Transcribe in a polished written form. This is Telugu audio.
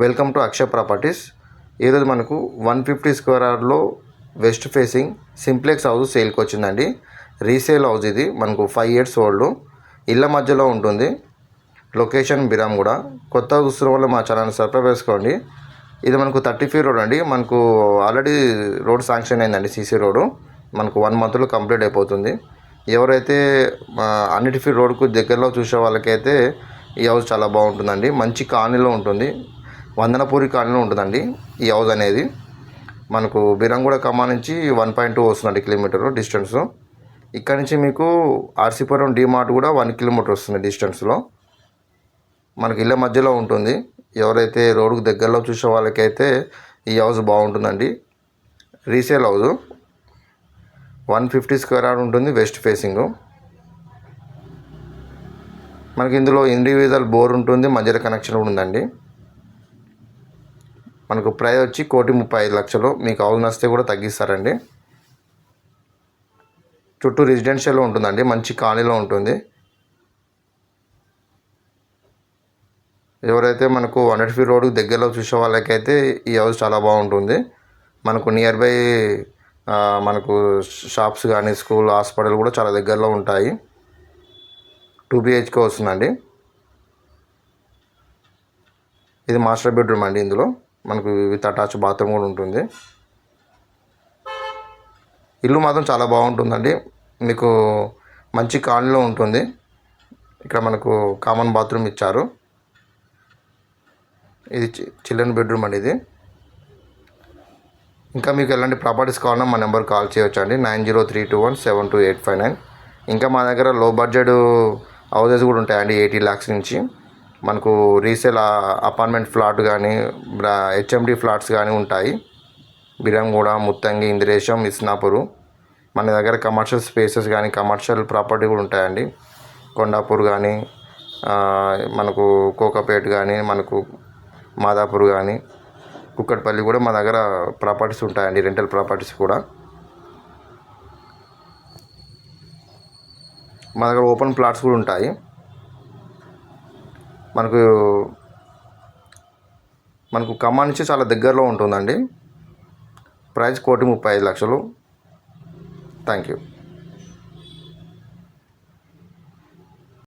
Welcome to Akshay properties. ఈరోజు మనకు 150 స్క్వేర్ యార్డ్లో వెస్ట్ ఫేసింగ్ సింప్లెక్స్ హౌస్ సేల్కి వచ్చిందండి. రీసేల్ హౌస్ ఇది. మనకు 5 years ఓల్డ్, ఇళ్ళ మధ్యలో ఉంటుంది. లొకేషన్ బిరాంగూడ. కొత్తగా చూస్తున్న వాళ్ళు మా ఛానల్ సబ్స్క్రైబ్ చేసుకోండి. ఇది మనకు 30 feet రోడ్ అండి. మనకు ఆల్రెడీ రోడ్ శాంక్షన్ అయిందండి. సీసీ రోడ్డు మనకు 1 monthలో కంప్లీట్ అయిపోతుంది. ఎవరైతే 100 feet రోడ్కు దగ్గరలో చూసే వాళ్ళకైతే ఈ హౌస్ చాలా బాగుంటుందండి. మంచి కాలనీలో ఉంటుంది. వందనపూరి కాలనీలో ఉంటుందండి ఈ హౌస్ అనేది. మనకు బిరంగూడ ఖమ్మం నుంచి 1.2 వస్తుందండి కిలోమీటర్ డిస్టెన్స్. ఇక్కడ నుంచి మీకు ఆర్సీపురం డిమార్ట్ కూడా 1 kilometer వస్తుంది డిస్టెన్స్లో. మనకి ఇళ్ళ మధ్యలో ఉంటుంది. ఎవరైతే రోడ్డుకు దగ్గరలో చూసే వాళ్ళకైతే ఈ హౌస్ బాగుంటుందండి. రీసేల్ హౌస్ 150 స్క్వేర్ యార్డ్ ఉంటుంది. West facing. మనకి ఇందులో ఇండివిజువల్ బోర్ ఉంటుంది. మధ్యలో కనెక్షన్ కూడా ఉందండి. మనకు ప్రైస్ వచ్చి 1,35,00,000. మీకు హౌస్ నచ్చితే కూడా తగ్గిస్తారండి. చుట్టూ రెసిడెన్షియల్లో ఉంటుందండి. మంచి కాలనీలో ఉంటుంది. ఎవరైతే మనకు 100 feet రోడ్కు దగ్గరలో చూసే వాళ్ళకైతే ఈ హౌస్ చాలా బాగుంటుంది. మనకు నియర్ బై మనకు షాప్స్ కానీ స్కూల్ హాస్పిటల్ కూడా చాలా దగ్గరలో ఉంటాయి. 2 BHK వస్తుందండి. ఇది మాస్టర్ బెడ్రూమ్ అండి. ఇందులో మనకు విత్ అటాచ్ బాత్రూమ్ కూడా ఉంటుంది. ఇల్లు మాత్రం చాలా బాగుంటుందండి. మీకు మంచి కాలనీలో ఉంటుంది. ఇక్కడ మనకు కామన్ బాత్రూమ్ ఇచ్చారు. ఇది చిల్డ్రన్ బెడ్రూమ్ అండి ఇది. ఇంకా మీకు ఎలాంటి ప్రాపర్టీస్ కావాలన్నా మా నెంబర్ కాల్ చేయవచ్చు అండి. 9032172859. ఇంకా మా దగ్గర లో బడ్జెట్ హౌసెస్ కూడా ఉంటాయండి. 80 lakhs నుంచి. మనకు రీసేల్ అపార్ట్మెంట్ ఫ్లాట్ కానీ HMD ఫ్లాట్స్ కానీ ఉంటాయి. బిరంగూడ, ముత్తంగి, ఇంద్రేశం, ఇస్నాపూర్. మన దగ్గర కమర్షియల్ స్పేసెస్ కానీ కమర్షియల్ ప్రాపర్టీ కూడా ఉంటాయండి. కొండాపూర్ కానీ మనకు కోకాపేట్ కానీ మనకు మాదాపూర్ కానీ కుక్కట్పల్లి కూడా మా దగ్గర ప్రాపర్టీస్ ఉంటాయండి. రెంటల్ ప్రాపర్టీస్ కూడా మా దగ్గర ఓపెన్ ప్లాట్స్ కూడా ఉంటాయి. మనకు ఖమ్మం నుంచి చాలా దగ్గరలో ఉంటుందండి. ప్రైస్ 1,35,00,000. Thank you.